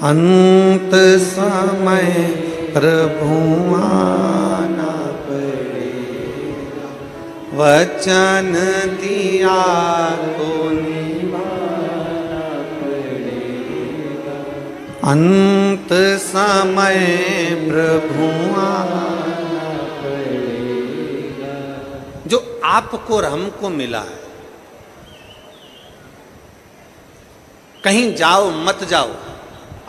अंत समय प्रभु आना पड़ेगा, वचन दिया तो निभाना पड़ेगा, अंत समय प्रभु आना पड़ेगा। जो आपको और हमको मिला है, कहीं जाओ मत जाओ,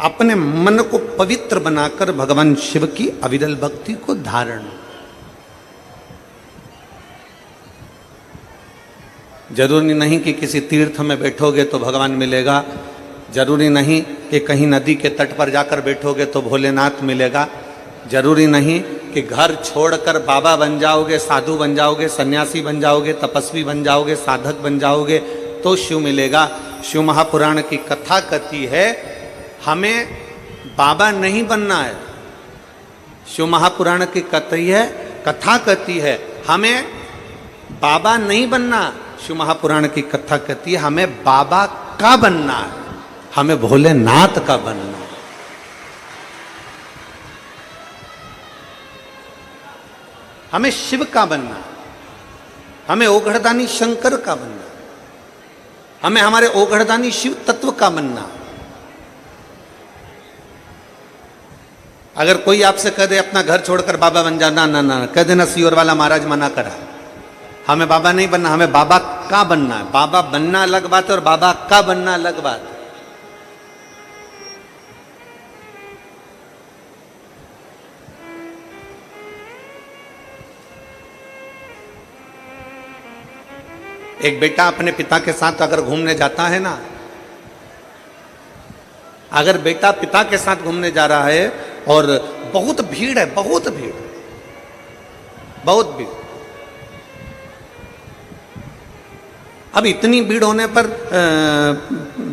अपने मन को पवित्र बनाकर भगवान शिव की अविरल भक्ति को धारण। जरूरी नहीं कि किसी तीर्थ में बैठोगे तो भगवान मिलेगा, जरूरी नहीं कि कहीं नदी के तट पर जाकर बैठोगे तो भोलेनाथ मिलेगा, जरूरी नहीं कि घर छोड़कर बाबा बन जाओगे, साधु बन जाओगे, सन्यासी बन जाओगे, तपस्वी बन जाओगे, साधक बन जाओगे तो शिव मिलेगा। शिव महापुराण की कथा कहती है हमें बाबा नहीं बनना है। शिव महापुराण की कथा कहती है हमें बाबा नहीं बनना। शिव महापुराण की कथा कहती है हमें बाबा का बनना है, हमें भोलेनाथ का बनना है। हमें शिव का बनना है, हमें ओघड़दानी शंकर का बनना है, हमें हमारे ओघड़दानी शिव तत्व का बनना। अगर कोई आपसे कह दे अपना घर छोड़कर बाबा बन जाना, ना ना कह देना सियोर वाला महाराज मना करा, हमें बाबा नहीं बनना, हमें बाबा का बनना है। बाबा बनना अलग बात है और बाबा का बनना अलग बात है। एक बेटा अपने पिता के साथ अगर घूमने जाता है ना, अगर बेटा पिता के साथ घूमने जा रहा है और बहुत भीड़ है, बहुत भीड़, बहुत भीड़, अब इतनी भीड़ होने पर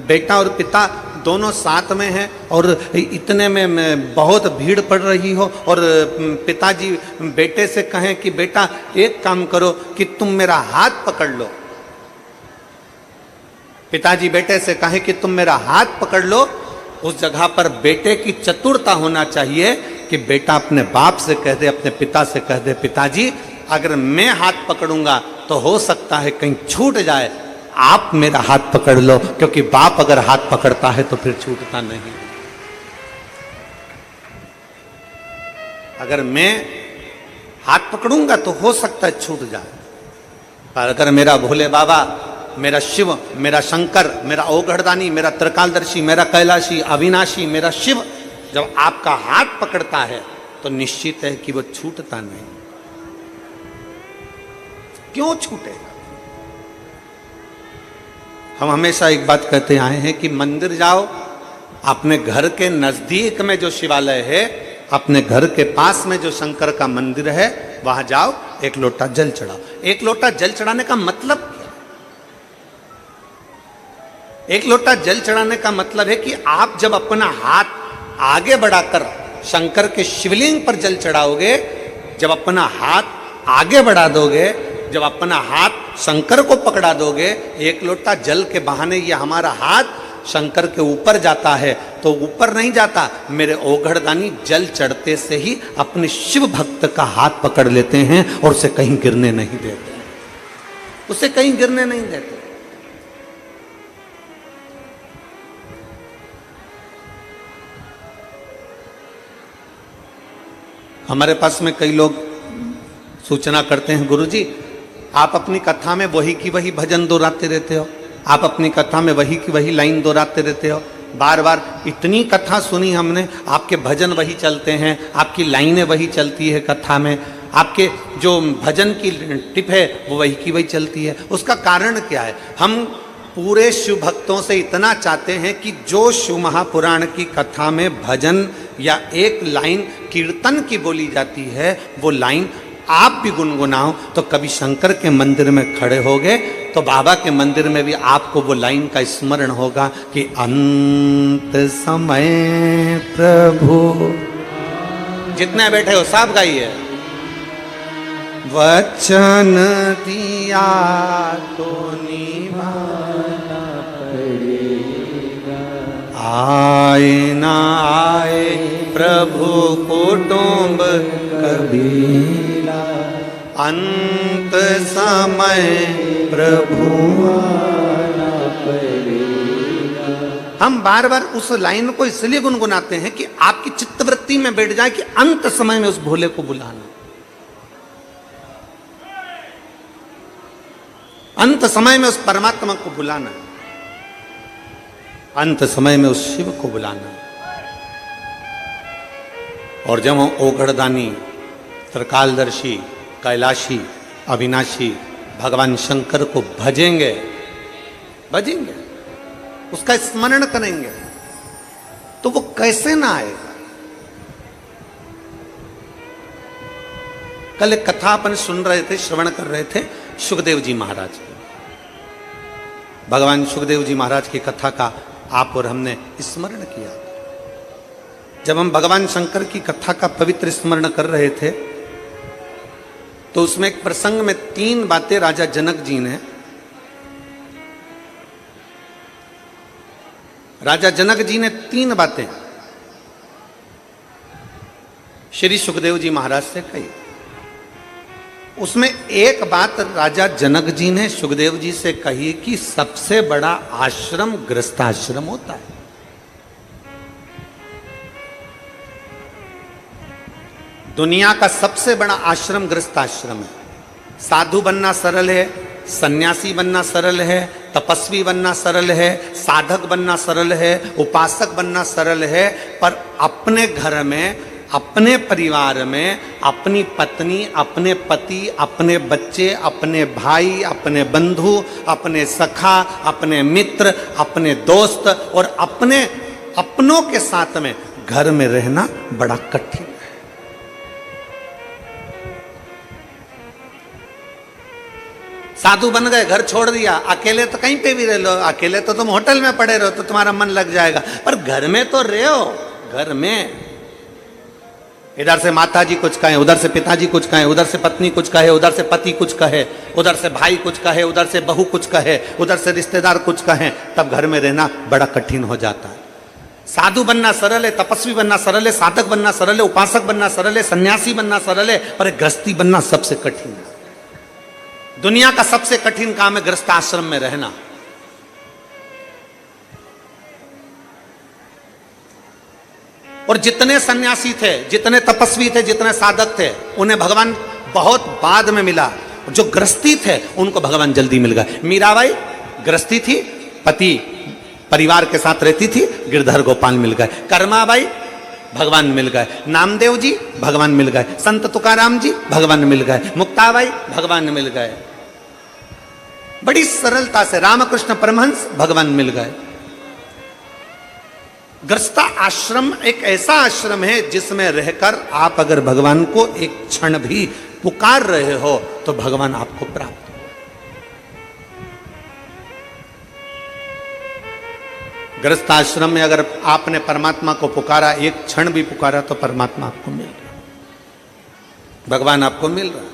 बेटा और पिता दोनों साथ में हैं और इतने में बहुत भीड़ पड़ रही हो और पिताजी बेटे से कहें कि बेटा एक काम करो कि तुम मेरा हाथ पकड़ लो। पिताजी बेटे से कहें कि तुम मेरा हाथ पकड़ लो। उस जगह पर बेटे की चतुरता होना चाहिए कि बेटा अपने बाप से कह दे, अपने पिता से कह दे पिताजी अगर मैं हाथ पकड़ूंगा तो हो सकता है कहीं छूट जाए, आप मेरा हाथ पकड़ लो, क्योंकि बाप अगर हाथ पकड़ता है तो फिर छूटता नहीं। अगर मैं हाथ पकड़ूंगा तो हो सकता है छूट जाए, पर अगर मेरा भोले बाबा, मेरा शिव, मेरा शंकर, मेरा ओघड़दानी, मेरा त्रिकालदर्शी, मेरा कैलाशी, अविनाशी, मेरा शिव जब आपका हाथ पकड़ता है तो निश्चित है कि वो छूटता नहीं। क्यों छूटेगा? हम हमेशा एक बात कहते आए हैं कि मंदिर जाओ, अपने घर के नजदीक में जो शिवालय है, अपने घर के पास में जो शंकर का मंदिर है, वहां जाओ, एक लोटा जल चढ़ाओ। एक लोटा जल चढ़ाने का मतलब क्या? एक लोटा जल चढ़ाने का मतलब है कि आप जब अपना हाथ आगे बढ़ाकर शंकर के शिवलिंग पर जल चढ़ाओगे, जब अपना हाथ आगे बढ़ा दोगे, जब अपना हाथ शंकर को पकड़ा दोगे, एक लोटा जल के बहाने ये हमारा हाथ शंकर के ऊपर जाता है, तो ऊपर नहीं जाता। मेरे ओघड़दानी जल चढ़ते से ही अपने शिव भक्त का हाथ पकड़ लेते हैं और उसे कहीं गिरने नहीं देते, उसे कहीं गिरने नहीं देते। हमारे पास में कई लोग सूचना करते हैं, गुरुजी आप अपनी कथा में वही की वही भजन दोहराते रहते हो, आप अपनी कथा में वही की वही लाइन दोहराते रहते हो, बार बार इतनी कथा सुनी हमने, आपके भजन वही चलते हैं, आपकी लाइनें वही चलती है कथा में, आपके जो भजन की टिप है वो वही की वही चलती है। उसका कारण क्या है? हम पूरे शिव भक्तों से इतना चाहते हैं कि जो शिव महापुराण की कथा में भजन या एक लाइन कीर्तन की बोली जाती है, वो लाइन आप भी गुनगुनाओ। तो कभी शंकर के मंदिर में खड़े होगे तो बाबा के मंदिर में भी आपको वो लाइन का स्मरण होगा कि अंत समय प्रभु। जितने बैठे हो सब गाइए, वचन दिया तो निभाना पड़ेगा, आए ना आए प्रभु कुटुंब कबीला, अंत समय प्रभु आना पड़ेगा। हम बार बार उस लाइन को इसलिए गुनगुनाते हैं कि आपकी चित्तवृत्ति में बैठ जाए कि अंत समय में उस भोले को बुलाना, अंत समय में उस परमात्मा को बुलाना, अंत समय में उस शिव को बुलाना। और जब हम ओगढ़दानी, त्रिकालदर्शी, कैलाशी, अविनाशी भगवान शंकर को भजेंगे, उसका स्मरण करेंगे, तो वो कैसे ना आएगा। कल एक कथा अपन सुन रहे थे, श्रवण कर रहे थे सुखदेव जी महाराज की। भगवान सुखदेव जी महाराज की कथा का आप और हमने स्मरण किया। जब हम भगवान शंकर की कथा का पवित्र स्मरण कर रहे थे तो उसमें एक प्रसंग में 3 बातें राजा जनक जी ने, राजा जनक जी ने 3 बातें श्री सुखदेव जी महाराज से कही। उसमें एक बात राजा जनक जी ने सुखदेव जी से कही कि सबसे बड़ा आश्रम गृहस्थाश्रम होता है। दुनिया का सबसे बड़ा आश्रम गृहस्थाश्रम है। साधु बनना सरल है, सन्यासी बनना सरल है, तपस्वी बनना सरल है, साधक बनना सरल है, उपासक बनना सरल है, पर अपने घर में, अपने परिवार में अपनी पत्नी, अपने पति, अपने बच्चे, अपने भाई, अपने बंधु, अपने सखा, अपने मित्र, अपने दोस्त और अपने अपनों के साथ में घर में रहना बड़ा कठिन है। साधु बन गए, घर छोड़ दिया, अकेले तो कहीं पे भी रह लो, अकेले तो तुम होटल में पड़े रहो तो तुम्हारा मन लग जाएगा, पर घर में तो रहो। घर में इधर से माता जी कुछ कहें, उधर से पिताजी कुछ कहें, उधर से पत्नी कुछ कहे, उधर से पति कुछ कहे, उधर से भाई कुछ कहे, उधर से बहू कुछ कहे, उधर से रिश्तेदार कुछ कहें, तब घर में रहना बड़ा कठिन हो जाता है। साधु बनना सरल है, तपस्वी बनना सरल है, साधक बनना सरल है, उपासक बनना सरल है, सन्यासी बनना सरल है, पर गृहस्थी बनना सबसे कठिन है। दुनिया का सबसे कठिन काम है गृहस्थ आश्रम में रहना। और जितने सन्यासी थे, जितने तपस्वी थे, जितने साधक थे, उन्हें भगवान बहुत बाद में मिला। जो गृहस्थी थे उनको भगवान जल्दी मिल गए। मीराबाई गृहस्थी थी, पति परिवार के साथ रहती थी, गिरधर गोपाल मिल गए। कर्माबाई भगवान मिल गए। नामदेव जी भगवान मिल गए। संत तुकाराम जी भगवान मिल गए। मुक्ताबाई भगवान मिल गए। बड़ी सरलता से रामकृष्ण परमहंस भगवान मिल गए। गृहस्थ आश्रम एक ऐसा आश्रम है जिसमें रहकर आप अगर भगवान को एक क्षण भी पुकार रहे हो तो भगवान आपको प्राप्त हो। गृहस्थ आश्रम में अगर आपने परमात्मा को पुकारा, एक क्षण भी पुकारा, तो परमात्मा आपको मिल रहा, भगवान आपको मिल रहा।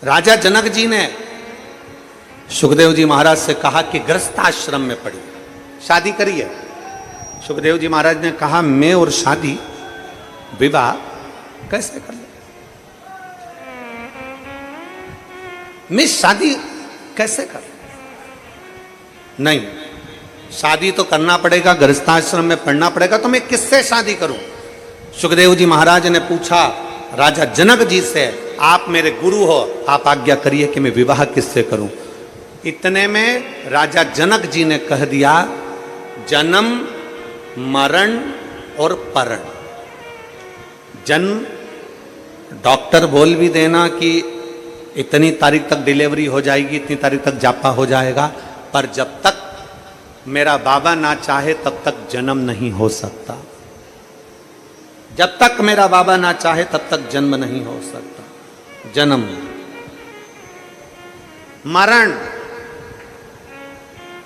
राजा जनक जी ने सुखदेव जी महाराज से कहा कि गृहस्थ आश्रम में पढ़िए, शादी करिए। सुखदेव जी महाराज ने कहा, मैं और शादी, विवाह कैसे कर ले? मैं शादी कैसे कर? नहीं, शादी तो करना पड़ेगा, गृहस्थाश्रम में पढ़ना पड़ेगा, तो मैं किससे शादी करूं? सुखदेव जी महाराज ने पूछा राजा जनक जी से, आप मेरे गुरु हो, आप आज्ञा करिए कि मैं विवाह किससे करूं? इतने में राजा जनक जी ने कह दिया, जन्म, मरण और परण। जन्म, डॉक्टर बोल भी देना कि इतनी तारीख तक डिलीवरी हो जाएगी, इतनी तारीख तक जापा हो जाएगा, पर जब तक मेरा बाबा ना चाहे तब तक जन्म नहीं हो सकता। जब तक मेरा बाबा ना चाहे तब तक जन्म नहीं हो सकता। जन्म, मरण,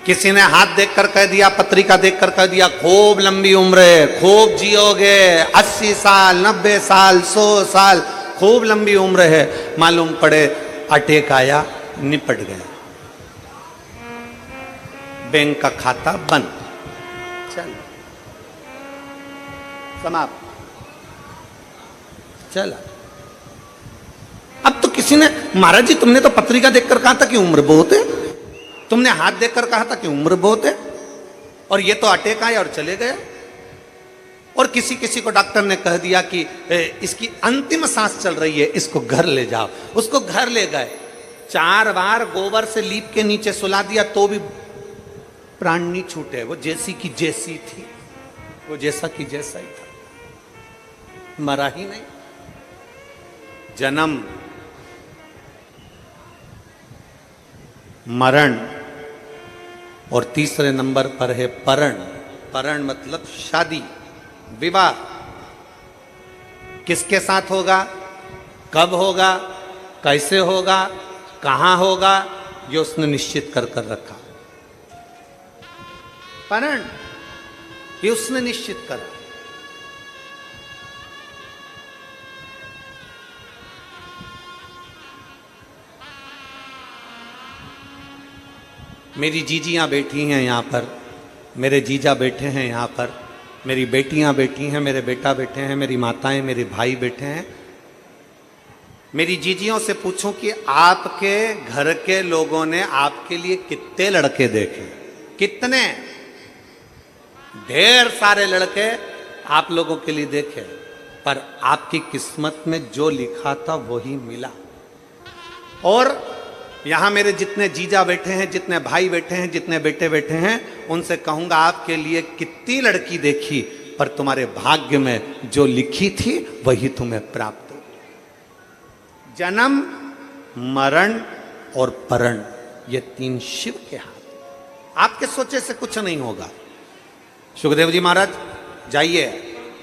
किसी ने हाथ देखकर कह दिया, पत्रिका देखकर कह दिया, खूब लंबी उम्र है, खूब जियोगे, 80 साल, 90 साल, 100 साल, खूब लंबी उम्र है। मालूम पड़े अटैक आया, निपट गया। बैंक का खाता बंद। चल समाप्त। चला। अब तो किसी ने, महाराज जी तुमने तो पत्रिका देखकर कहा था कि उम्र बहुत है, तुमने हाथ देखकर कहा था कि उम्र बहुत है, और ये तो अटैक आए और चले गए। और किसी किसी को डॉक्टर ने कह दिया कि इसकी अंतिम सांस चल रही है, इसको घर ले जाओ। उसको घर ले गए, 4 बार गोबर से लीप के नीचे सुला दिया तो भी प्राण नहीं छूटे। वो जैसी की जैसी थी, वो जैसा की जैसा ही था, मरा ही नहीं। जन्म, मरण, और तीसरे नंबर पर है परण। परण मतलब शादी, विवाह। किसके साथ होगा, कब होगा, कैसे होगा, कहां होगा, ये उसने निश्चित कर कर रखा। परण ये उसने निश्चित करा। मेरी जीजियां बैठी हैं यहाँ पर, मेरे जीजा बैठे हैं यहाँ पर, मेरी बेटियां बैठी हैं, मेरे बेटा बैठे हैं, मेरी माताएं, मेरे भाई बैठे हैं। मेरी जीजियों से पूछूं कि आपके घर के लोगों ने आपके लिए कितने लड़के देखे? कितने? ढेर सारे लड़के आप लोगों के लिए देखे, पर आपकी किस्मत में जो लिखा था वही मिला। और यहां मेरे जितने जीजा बैठे हैं, जितने भाई बैठे हैं, जितने बेटे बैठे हैं, उनसे कहूंगा आपके लिए कितनी लड़की देखी, पर तुम्हारे भाग्य में जो लिखी थी वही तुम्हें प्राप्त हो। जन्म, मरण और परण, ये 3 शिव के हाथ। आपके सोचे से कुछ नहीं होगा। सुखदेव जी महाराज जाइए,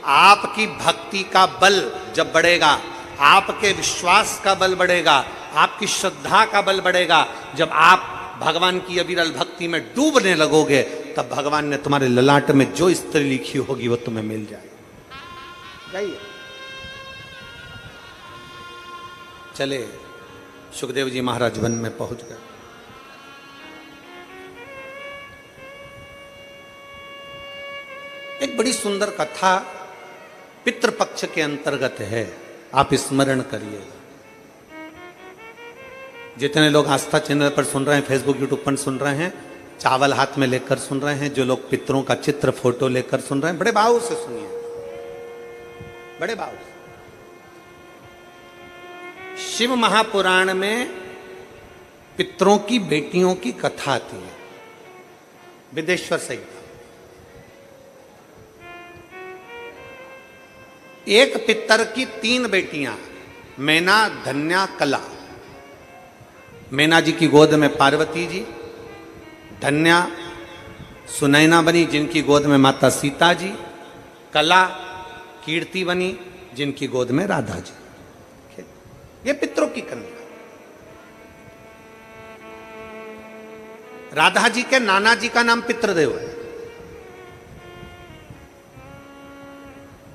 आपकी भक्ति का बल जब बढ़ेगा, आपके विश्वास का बल बढ़ेगा, आपकी श्रद्धा का बल बढ़ेगा, जब आप भगवान की अविरल भक्ति में डूबने लगोगे, तब भगवान ने तुम्हारे ललाट में जो स्त्री लिखी होगी वो तुम्हें मिल जाएगी। जाइए, चले। सुखदेव जी महाराज वन में पहुंच गए। एक बड़ी सुंदर कथा पितृपक्ष के अंतर्गत है, आप स्मरण करिएगा। जितने लोग आस्था चैनल पर सुन रहे हैं, फेसबुक यूट्यूब पर सुन रहे हैं, चावल हाथ में लेकर सुन रहे हैं, जो लोग पितरों का चित्र फोटो लेकर सुन रहे हैं, बड़े भाव से सुनिए, बड़े भाव से। शिव महापुराण में पितरों की बेटियों की कथा आती है, विदेश्वर सहित। एक पितर की 3 बेटियां, मैना, धन्या, कला। मैना जी की गोद में पार्वती जी, धन्या सुनैना बनी जिनकी गोद में माता सीता जी, कला कीर्ति बनी जिनकी गोद में राधा जी। ये पितरों की कन्या। राधा जी के नाना जी का नाम पितृदेव है,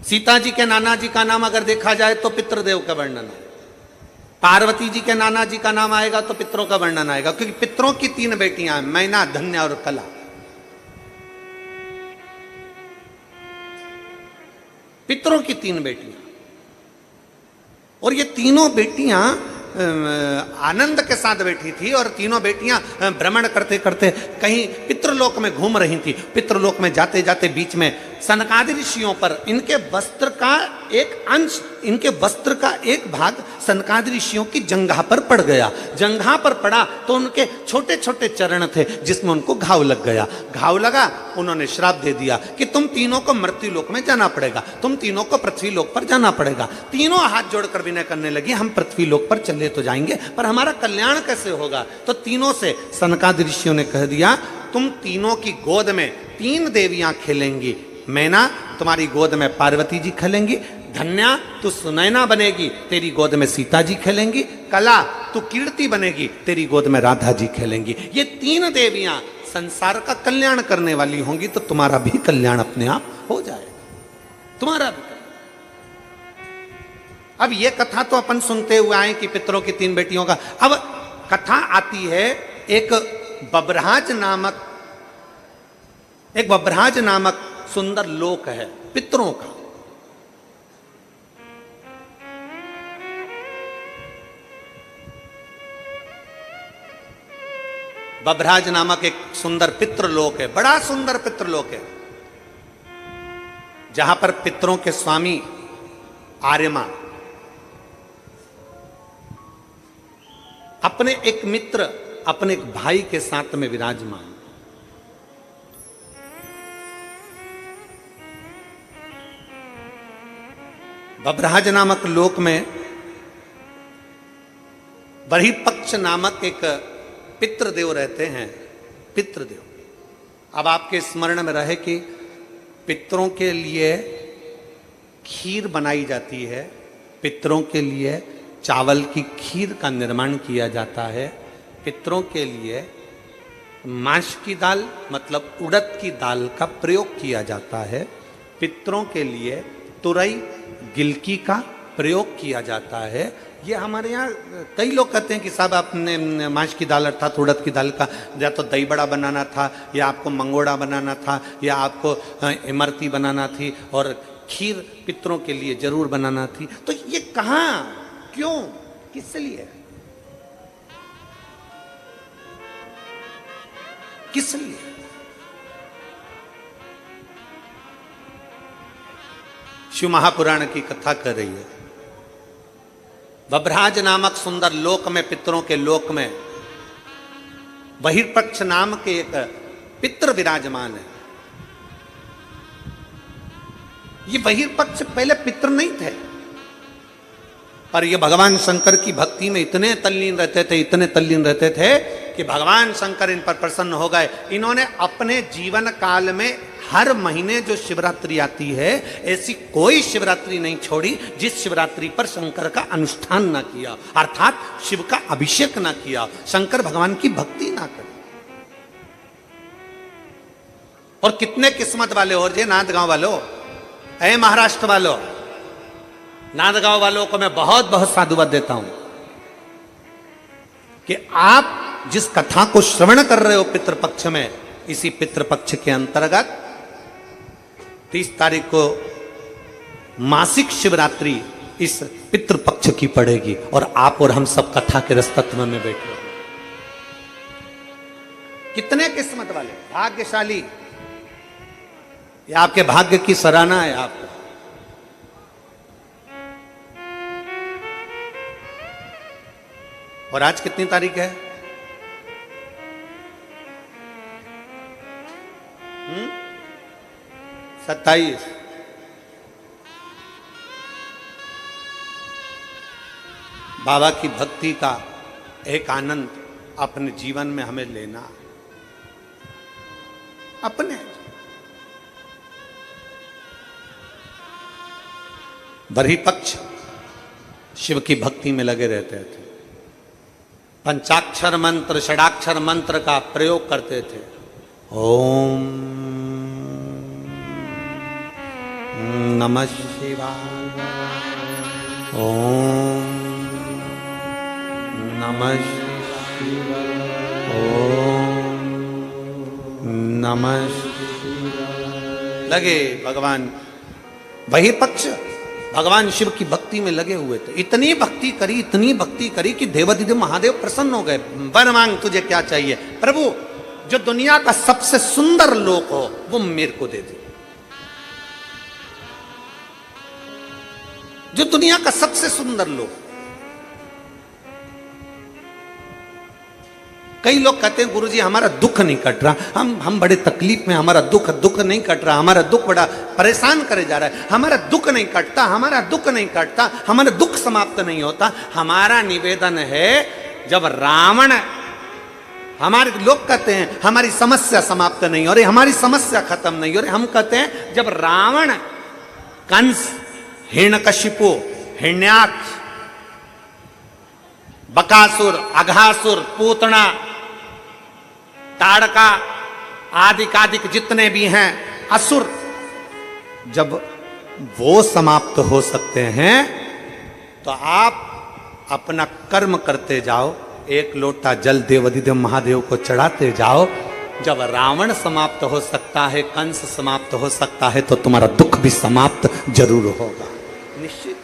सीता जी के नाना जी का नाम अगर देखा जाए तो पितृदेव का वर्णन है, पार्वती जी के नाना जी का नाम आएगा तो पितरों का वर्णन आएगा, क्योंकि पितरों की 3 बेटियां हैं, मैना, धन्या और कला। पितरों की 3 बेटियां, और ये तीनों बेटियां आनंद के साथ बैठी थी, और तीनों बेटियां भ्रमण करते करते कहीं पितृलोक में घूम रही थी। पितृलोक में जाते जाते बीच में सनकादि ऋषियों पर इनके वस्त्र का एक अंश, इनके वस्त्र का एक भाग सनकादि ऋषियों की जंघा पर पड़ गया। जंघा पर पड़ा तो उनके छोटे छोटे चरण थे जिसमें उनको घाव लग गया। घाव लगा, उन्होंने श्राप दे दिया कि तुम तीनों को मृत्यु लोक में जाना पड़ेगा, तुम तीनों को पृथ्वी लोक पर जाना पड़ेगा। तीनों हाथ जोड़कर विनय करने लगी, हम पृथ्वी लोक पर चले तो जाएंगे, पर हमारा कल्याण कैसे होगा? तो तीनों से सनकादि ऋषियों ने कह दिया, तुम तीनों की गोद में 3 देवियां खेलेंगी। मैना, तुम्हारी गोद में पार्वती जी खेलेंगी। धन्या, तू सुनैना बनेगी, तेरी गोद में सीता जी खेलेंगी। कला, तू कीर्ति बनेगी, तेरी गोद में राधा जी खेलेंगी। ये 3 देवियां संसार का कल्याण करने वाली होंगी, तो तुम्हारा भी कल्याण अपने आप हो जाएगा, तुम्हारा भी। अब ये कथा तो अपन सुनते हुए आए कि पितरों की 3 बेटियों का। अब कथा आती है एक बबराज नामक एक बभ्राज नामक सुंदर लोक है पितरों का। बभ्राज नामक एक सुंदर पितृलोक है, बड़ा सुंदर पितृलोक है, जहां पर पितरों के स्वामी आर्यमा अपने एक मित्र, अपने एक भाई के साथ में विराजमान। बभ्राज नामक लोक में बर्हिपक्ष नामक एक पितृदेव रहते हैं। पितृदेव, अब आपके स्मरण में रहे कि पितरों के लिए खीर बनाई जाती है, पितरों के लिए चावल की खीर का निर्माण किया जाता है, पितरों के लिए मांस की दाल मतलब उड़द की दाल का प्रयोग किया जाता है, पितरों के लिए तुरई गिलकी का प्रयोग किया जाता है। ये हमारे यहाँ कई लोग कहते हैं कि साहब आपने मांस की दाल अर्थात उड़द की दाल का या तो दही बड़ा बनाना था, या आपको मंगोड़ा बनाना था, या आपको इमरती बनाना थी, और खीर पितरों के लिए जरूर बनाना थी। तो ये कहाँ, क्यों, किस लिए, किस लिए? शिव महापुराण की कथा कर रही है। बभ्राज नामक सुंदर लोक में, पितरों के लोक में बहिर्पक्ष नाम के एक पितृ विराजमान है। ये बहिर्पक्ष पहले पितृ नहीं थे, पर ये भगवान शंकर की भक्ति में इतने तल्लीन रहते थे, इतने तल्लीन रहते थे कि भगवान शंकर इन पर प्रसन्न हो गए। इन्होंने अपने जीवन काल में हर महीने जो शिवरात्रि आती है, ऐसी कोई शिवरात्रि नहीं छोड़ी जिस शिवरात्रि पर शंकर का अनुष्ठान ना किया, अर्थात शिव का अभिषेक ना किया, शंकर भगवान की भक्ति ना करी। और कितने किस्मत वाले हो जे नांदगांव वालों, ऐ महाराष्ट्र वालों, नांदगांव वालों को मैं बहुत बहुत साधुवाद देता हूं कि आप जिस कथा को श्रवण कर रहे हो पितृपक्ष में, इसी पितृपक्ष के अंतर्गत 30 तारीख को मासिक शिवरात्रि इस पितृपक्ष की पड़ेगी, और आप और हम सब कथा के रसतत्व में बैठे हो। कितने किस्मत वाले, भाग्यशाली, ये आपके भाग्य की सराहना है आपको। और आज कितनी तारीख है? 27। बाबा की भक्ति का एक आनंद अपने जीवन में हमें लेना, अपने बर्हिपक्ष शिव की भक्ति में लगे रहते थे, पंचाक्षर मंत्र, षडाक्षर मंत्र का प्रयोग करते थे। ओम नमः शिवाय, ओम नमः शिवाय, ओम नमः शिवाय। लगे भगवान बहिर्पक्ष भगवान शिव की भक्ति में लगे हुए थे। इतनी भक्ति करी, इतनी भक्ति करी कि देवाधिदेव महादेव प्रसन्न हो गए। वर मांग, तुझे क्या चाहिए? प्रभु, जो दुनिया का सबसे सुंदर लोक हो वो मेरे को दे दे। जो दुनिया का सबसे सुंदर लोक। कई लोग कहते हैं गुरुजी हमारा दुख नहीं कट रहा, हम बड़े तकलीफ में, हमारा दुख नहीं कट रहा, हमारा दुख बड़ा परेशान करे जा रहा है, हमारा दुख नहीं कटता, हमारा दुख नहीं कटता, हमारा दुख समाप्त नहीं होता। हमारा निवेदन है, जब रावण, हमारे लोग कहते हैं हमारी समस्या समाप्त नहीं हो रही, हमारी समस्या खत्म नहीं हो रही। हम कहते हैं जब रावण, कंस, हिरण्यकशिपु, हिरण्याक्ष, बकासुर, अघासुर, पूतना, ताड़का आदिक जितने भी हैं असुर, जब वो समाप्त हो सकते हैं तो आप अपना कर्म करते जाओ, एक लोटा जल देवाधिदेव महादेव को चढ़ाते जाओ, जब रावण समाप्त हो सकता है, कंस समाप्त हो सकता है, तो तुम्हारा दुख भी समाप्त जरूर होगा, निश्चित।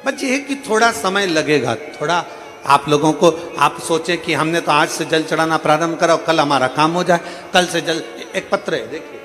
बस ये है कि थोड़ा समय लगेगा, थोड़ा आप लोगों को, आप सोचें कि हमने तो आज से जल चढ़ाना प्रारंभ करा और कल हमारा काम हो जाए, कल से जल। एक पत्र है, देखिए,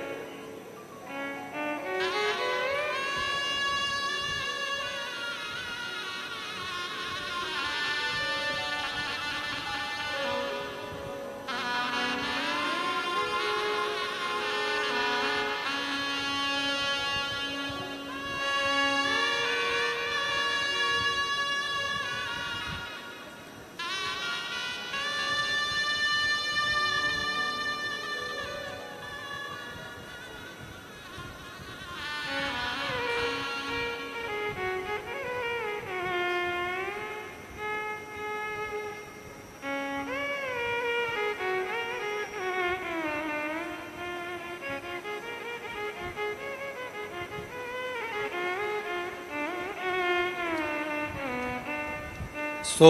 सो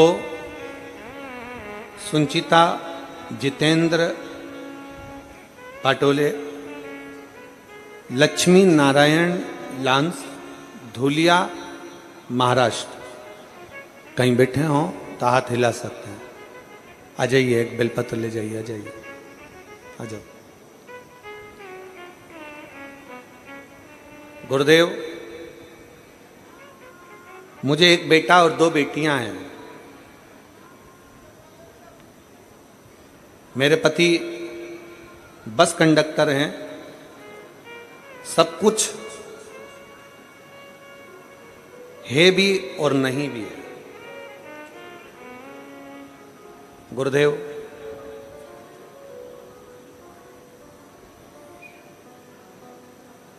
सुंचिता जितेंद्र पाटोले, लक्ष्मी नारायण लांस, धुलिया, महाराष्ट्र। कहीं बैठे हों तो हाथ हिला सकते हैं। आ जाइए, एक बेलपत्र ले जाइए, आ जाइए, आ जाओ। गुरुदेव, मुझे एक बेटा और 2 बेटियां हैं। मेरे पति बस कंडक्टर हैं, सब कुछ है भी और नहीं भी है। गुरुदेव,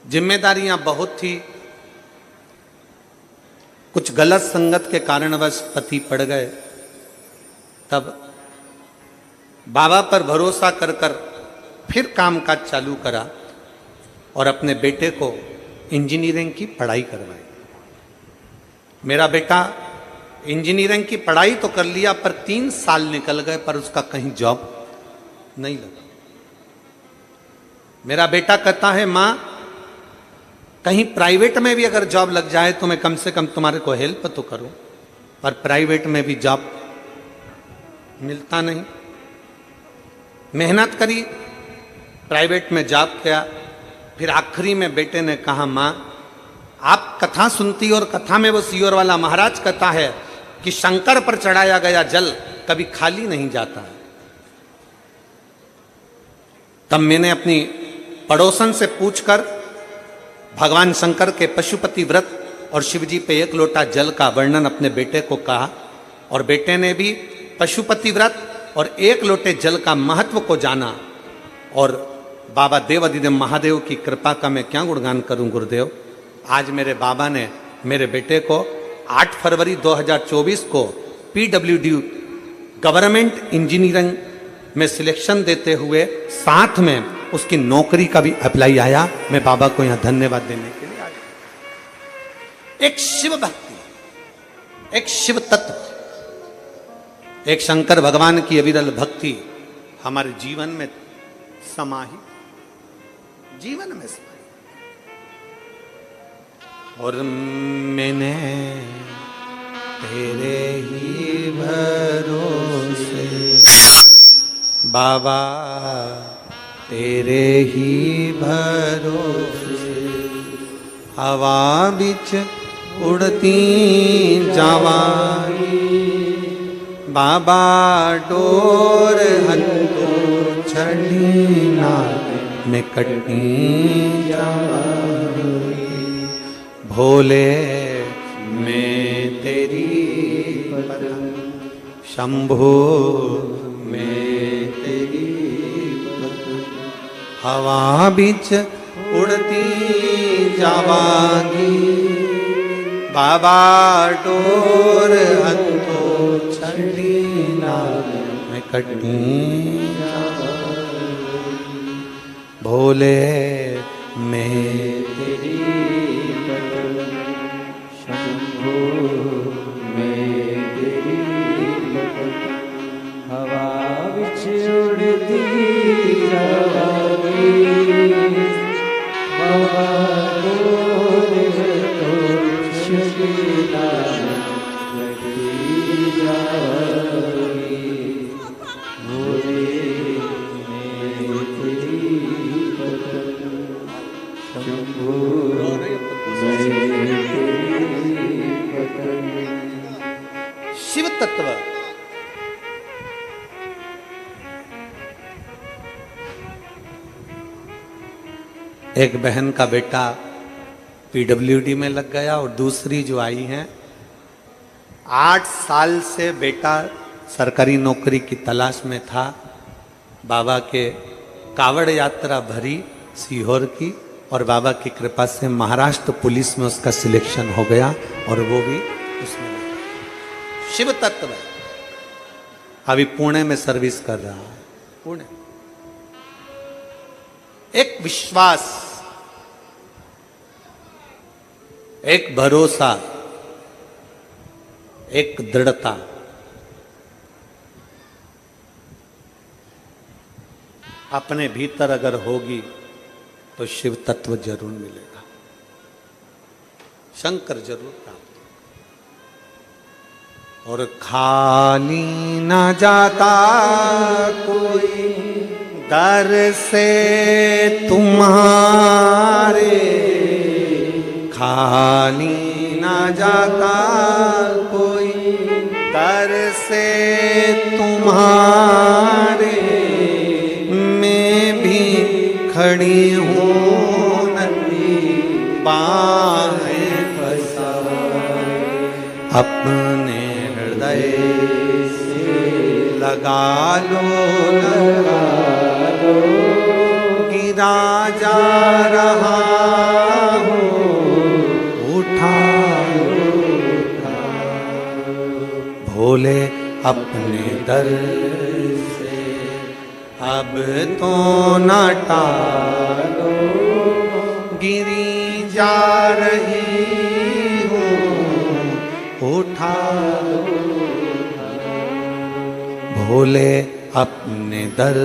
जिम्मेदारियां बहुत थी, कुछ गलत संगत के कारणवश पति पड़ गए। तब बाबा पर भरोसा कर कर फिर कामकाज चालू करा और अपने बेटे को इंजीनियरिंग की पढ़ाई करवाई। मेरा बेटा इंजीनियरिंग की पढ़ाई तो कर लिया, पर 3 साल निकल गए, पर उसका कहीं जॉब नहीं लगा। मेरा बेटा कहता है, मां, कहीं प्राइवेट में भी अगर जॉब लग जाए तो मैं कम से कम तुम्हारे को हेल्प तो करूं, पर प्राइवेट में भी जॉब मिलता नहीं। मेहनत करी, प्राइवेट में जॉब किया, फिर आखिरी में बेटे ने कहा, मां, आप कथा सुनती और कथा में वो सियोर वाला महाराज कहता है कि शंकर पर चढ़ाया गया जल कभी खाली नहीं जाता। तब मैंने अपनी पड़ोसन से पूछकर भगवान शंकर के पशुपति व्रत और शिवजी पे 1 लोटा जल का वर्णन अपने बेटे को कहा, और बेटे ने भी पशुपति व्रत और 1 लोटे जल का महत्व को जाना। और बाबा देवाधिदेव महादेव की कृपा का मैं क्या गुणगान करूं गुरुदेव। आज मेरे बाबा ने मेरे बेटे को 8 फरवरी 2024 को PWD गवर्नमेंट इंजीनियरिंग में सिलेक्शन देते हुए साथ में उसकी नौकरी का भी अप्लाई आया। मैं बाबा को यहां धन्यवाद देने के लिए आया। एक शिव भक्ति, एक शिव तत्व, एक शंकर भगवान की अविरल भक्ति हमारे जीवन में समाहित, जीवन में समाहित। और मैंने तेरे ही भरोसे बाबा, तेरे ही भरोसे हवा बिच उड़ती जावाई, बाबा डोर हंतो छड़ी ना में कटनी जावाई, भोले मैं तेरी पतंग, शंभो मैं तेरी पतंग, हवा बिच उड़ती जावागी, बाबा डोर हंतो छड़ी ना में कटनी जावागी, भोले मैं तेरी पतंग, शंभो मैं तेरी पतंग, हवा एक बहन का बेटा पीडब्ल्यूडी में लग गया और दूसरी जो आई हैं 8 साल से बेटा सरकारी नौकरी की तलाश में था। बाबा के कावड़ यात्रा भरी सीहोर की और बाबा की कृपा से महाराष्ट्र पुलिस में उसका सिलेक्शन हो गया और वो भी उसमें शिव तत्व है। अभी पुणे में सर्विस कर रहा है। पुणे एक विश्वास, एक भरोसा, एक दृढ़ता, अपने भीतर अगर होगी तो शिव तत्व जरूर मिलेगा, शंकर जरूर प्राप्त। और खाली ना जाता कोई दर से तुम्हारे, खाली ना जाता कोई दर से तुम्हारे, मैं भी खड़ी हूँ नदी बाहें फैलाए, अपने हृदय से लगा लो, गिरा जा रहा हूँ, उठा भोले अपने दर से अब तो न टालो, गिरी जा रही हूँ, उठा भोले अपने दर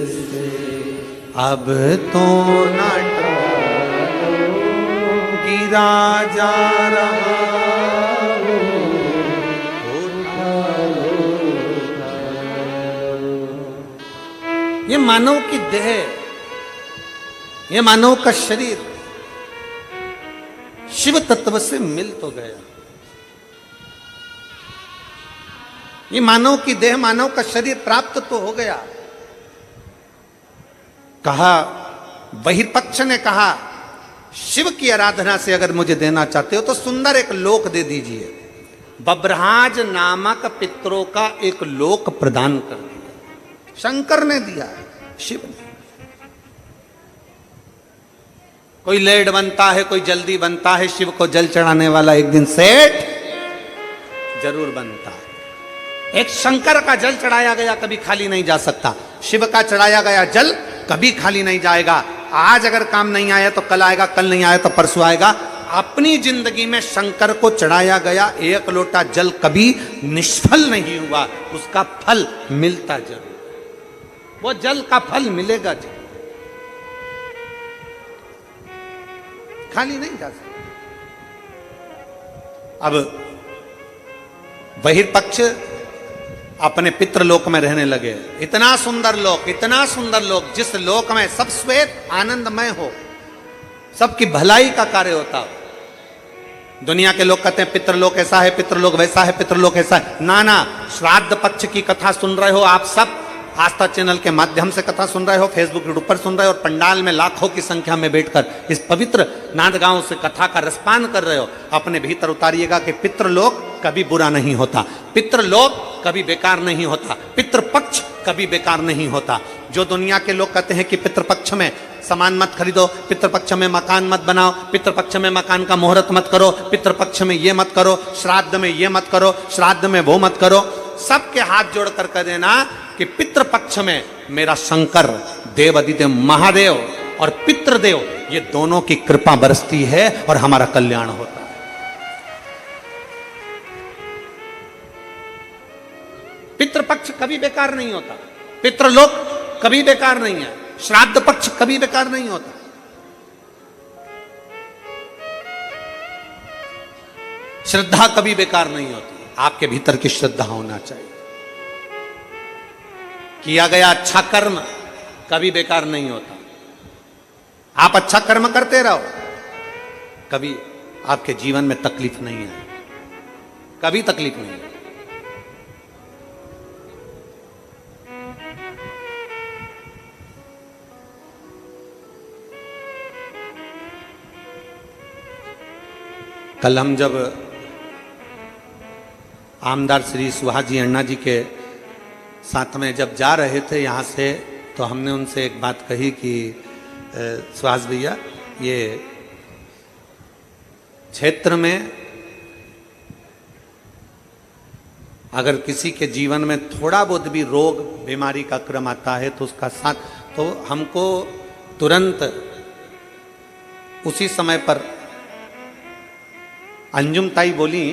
से अब तो न टालो, गिरा जा रहा हूँ, उठा। ये मानव की देह, ये मानव का शरीर शिव तत्व से मिल तो गया। ये मानव की देह, मानव का शरीर प्राप्त तो हो गया। कहा, बहिर्पक्ष ने कहा, शिव की आराधना से अगर मुझे देना चाहते हो तो सुंदर एक लोक दे दीजिए। बब्रहाज नामक पितरों का एक लोक प्रदान कर दिया। शंकर ने दिया, शिव ने। कोई लेट बनता है, कोई जल्दी बनता है, शिव को जल चढ़ाने वाला एक दिन सेठ जरूर बनता है। एक शंकर का जल चढ़ाया गया कभी खाली नहीं जा सकता, शिव का चढ़ाया गया जल कभी खाली नहीं जाएगा। आज अगर काम नहीं आया तो कल आएगा, कल नहीं आया तो परसों आएगा। अपनी जिंदगी में शंकर को चढ़ाया गया एक लोटा जल कभी निष्फल नहीं हुआ, उसका फल मिलता जरूर, वो जल का फल मिलेगा जरूर, खाली नहीं जा सकता। अब बहिर्पक्ष अपने पितृलोक में रहने लगे। इतना सुंदर लोक, इतना सुंदर लोक, जिस लोक में सब श्वेत आनंदमय हो, सबकी भलाई का कार्य होता हो। दुनिया के लोग कहते हैं पितृलोक ऐसा है, पितृलोक वैसा है, पितृलोक ऐसा है। ना, श्राद्ध पक्ष की कथा सुन रहे हो आप सब, आस्था चैनल के माध्यम से कथा सुन रहे हो, फेसबुक यूट्यूब पर सुन रहे हो, और पंडाल में लाखों की संख्या में बैठकर इस पवित्र नांदगांव से कथा का रसपान कर रहे हो। अपने भीतर उतारिएगा कि पितृलोक कभी बुरा नहीं होता, पितृलोक कभी बेकार नहीं होता, पितृपक्ष कभी बेकार नहीं होता। जो दुनिया के लोग कहते हैं कि पितृपक्ष में सामान मत खरीदो, पितृपक्ष में मकान मत बनाओ, पितृपक्ष में मकान का मुहूर्त मत करो, पितृपक्ष में ये मत करो, श्राद्ध में ये मत करो, श्राद्ध में वो मत करो, सबके हाथ जोड़कर कह देना कि पितृपक्ष में मेरा शंकर देव अधिदेव महादेव और पितृदेव, ये दोनों की कृपा बरसती है और हमारा कल्याण होता है। पितृपक्ष कभी बेकार नहीं होता, पितृलोक कभी बेकार नहीं है, श्राद्ध पक्ष कभी बेकार नहीं होता। श्रद्धा कभी बेकार नहीं होती, आपके भीतर की श्रद्धा होना चाहिए। किया गया अच्छा कर्म कभी बेकार नहीं होता। आप अच्छा कर्म करते रहो, कभी आपके जीवन में तकलीफ नहीं है, कभी तकलीफ नहीं है। कल हम जब आमदार श्री सुहास जी अण्णा जी के साथ में जब जा रहे थे यहाँ से, तो हमने उनसे एक बात कही कि सुहास भैया, ये क्षेत्र में अगर किसी के जीवन में थोड़ा बहुत भी रोग बीमारी का क्रम आता है तो उसका साथ, तो हमको तुरंत उसी समय पर अंजुम ताई बोली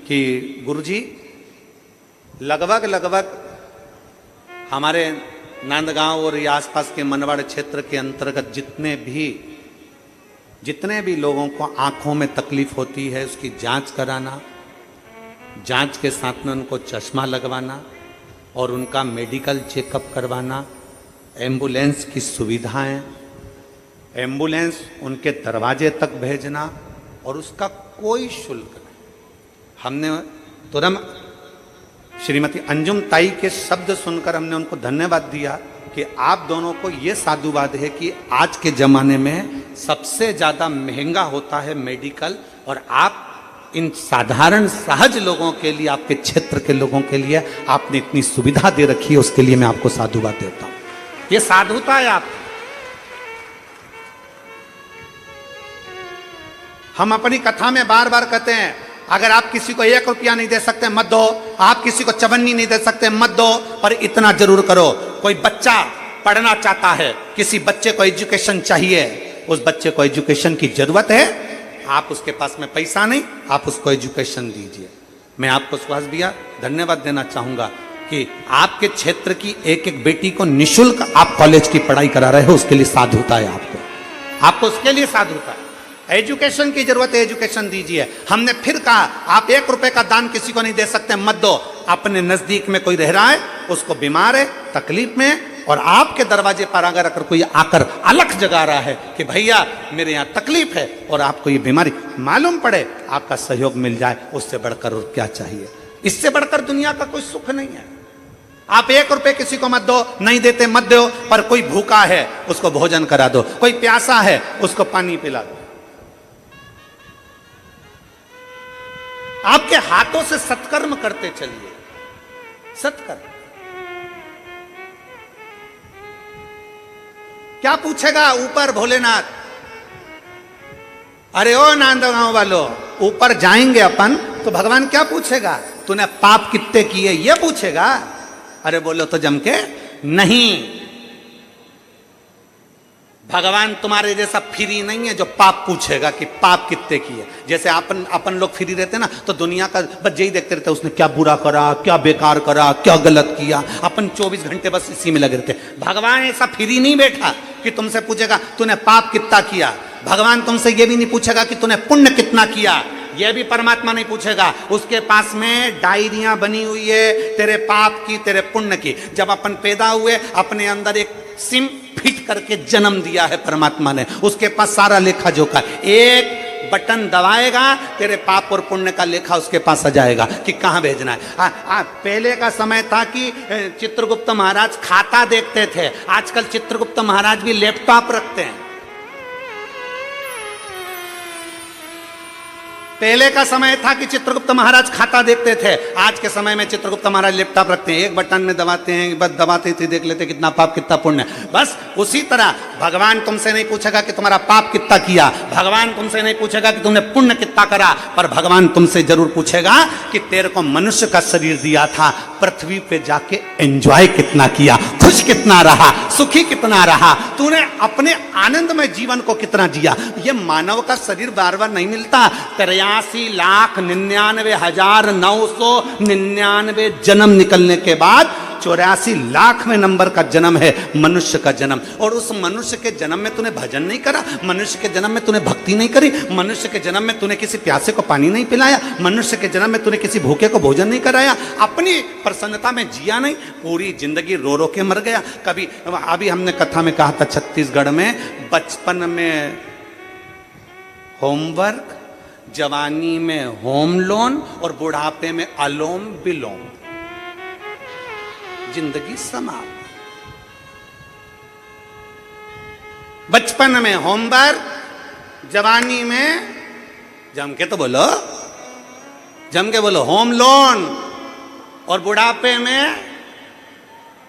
कि गुरुजी लगभग हमारे नांदगांव और ये आसपास के मनवाड़ क्षेत्र के अंतर्गत जितने भी लोगों को आंखों में तकलीफ होती है उसकी जांच कराना, जांच के साथ में उनको चश्मा लगवाना और उनका मेडिकल चेकअप करवाना, एम्बुलेंस की सुविधाएं, एम्बुलेंस उनके दरवाजे तक भेजना और उसका कोई शुल्क नहीं। हमने तुरंत श्रीमती अंजुम ताई के शब्द सुनकर हमने उनको धन्यवाद दिया कि आप दोनों को ये साधुवाद है कि आज के ज़माने में सबसे ज़्यादा महंगा होता है मेडिकल, और आप इन साधारण सहज लोगों के लिए, आपके क्षेत्र के लोगों के लिए आपने इतनी सुविधा दे रखी है, उसके लिए मैं आपको साधुवाद देता हूं। ये साधुता है आप। हम अपनी कथा में बार बार कहते हैं, अगर आप किसी को 1 रुपया नहीं दे सकते मत दो, आप किसी को चवन्नी नहीं दे सकते मत दो, पर इतना जरूर करो, कोई बच्चा पढ़ना चाहता है, किसी बच्चे को एजुकेशन चाहिए, उस बच्चे को एजुकेशन की जरूरत है, आप उसके पास में पैसा नहीं, आप उसको एजुकेशन दीजिए। मैं आपको सुहास भैया धन्यवाद देना चाहूंगा कि आपके क्षेत्र की एक एक बेटी को निशुल्क आप कॉलेज की पढ़ाई करा रहे हो, उसके लिए साधुता है आपको उसके लिए साधुता है। एजुकेशन की जरूरत है, एजुकेशन दीजिए। हमने फिर कहा, आप 1 रुपए का दान किसी को नहीं दे सकते मत दो। अपने नजदीक में कोई रह रहा है, उसको बीमार है, तकलीफ में, और आपके दरवाजे पर अगर कोई आकर अलख जगा रहा है कि भैया मेरे यहाँ तकलीफ है और आपको ये बीमारी मालूम पड़े, आपका सहयोग मिल जाए, उससे बढ़कर और क्या चाहिए? इससे बढ़कर दुनिया का कोई सुख नहीं है। आप 1 रुपए किसी को मत दो, नहीं देते मत दो, पर कोई भूखा है उसको भोजन करा दो, कोई प्यासा है उसको पानी पिला दो। आपके हाथों से सत्कर्म करते चलिए, सत्कर्म। क्या पूछेगा ऊपर भोलेनाथ? अरे ओ नांदगांव वालों, ऊपर जाएंगे अपन तो भगवान क्या पूछेगा? तूने पाप कितने किए ये पूछेगा? अरे बोलो तो जम के नहीं, भगवान तुम्हारे जैसा फ्री नहीं है जो पाप पूछेगा कि पाप कितने किए। जैसे अपन लोग फ्री रहते ना तो दुनिया का बस यही देखते रहते, उसने क्या बुरा करा, क्या बेकार करा, क्या गलत किया, अपन 24 घंटे बस इसी में लगे रहते। भगवान ऐसा फ्री नहीं बैठा कि तुमसे पूछेगा तूने पाप कितना किया। भगवान तुमसे ये भी नहीं पूछेगा कि तूने पुण्य कितना किया, यह भी परमात्मा नहीं पूछेगा। उसके पास में डायरियां बनी हुई है तेरे पाप की, तेरे पुण्य की। जब अपन पैदा हुए अपने अंदर एक सिम फिट करके जन्म दिया है परमात्मा ने, उसके पास सारा लेखा जोखा, एक बटन दबाएगा तेरे पाप और पुण्य का लेखा उसके पास आ जाएगा कि कहां भेजना है। पहले का समय था कि चित्रगुप्त महाराज खाता देखते थे, आजकल चित्रगुप्त महाराज भी लैपटॉप रखते हैं। पहले का समय था कि चित्रगुप्त महाराज खाता देखते थे, आज के समय में चित्रगुप्त महाराज लैपटॉप रखते हैं, एक बटन में दबाते हैं, बस दबाते थे देख लेते कितना पाप कितना पुण्य। बस उसी तरह भगवान तुमसे नहीं पूछेगा कि तुम्हारा पाप कितना किया, भगवान तुमसे नहीं पूछेगा कि तुमने पुण्य कितना करा, पर भगवान तुमसे जरूर पूछेगा कि तेरे को मनुष्य का शरीर दिया था, पृथ्वी पे जाके एंजॉय कितना किया, खुश कितना रहा, सुखी कितना रहा, तूने अपने आनंदमय जीवन को कितना जिया। ये मानव का शरीर बार बार नहीं मिलता। 83,99,999 जन्म निकलने के बाद 84,00,000वें नंबर का जन्म है मनुष्य का जन्म। और उस मनुष्य के जन्म में तूने भजन नहीं करा, मनुष्य के जन्म में तूने भक्ति नहीं करी, मनुष्य के जन्म में तूने किसी प्यासे को पानी नहीं पिलाया, मनुष्य के जन्म में तूने किसी भूखे को भोजन नहीं कराया, अपनी प्रसन्नता में जिया नहीं, पूरी जिंदगी रो रो के मर गया। कभी अभी हमने कथा में कहा था, छत्तीसगढ़ में बचपन में होमवर्क, जवानी में होम लोन और बुढ़ापे में अलोम विलोम, जिंदगी समाप्त। बचपन में होमवर्क, जवानी में जम के तो बोलो, जम के बोलो। होम लोन और बुढ़ापे में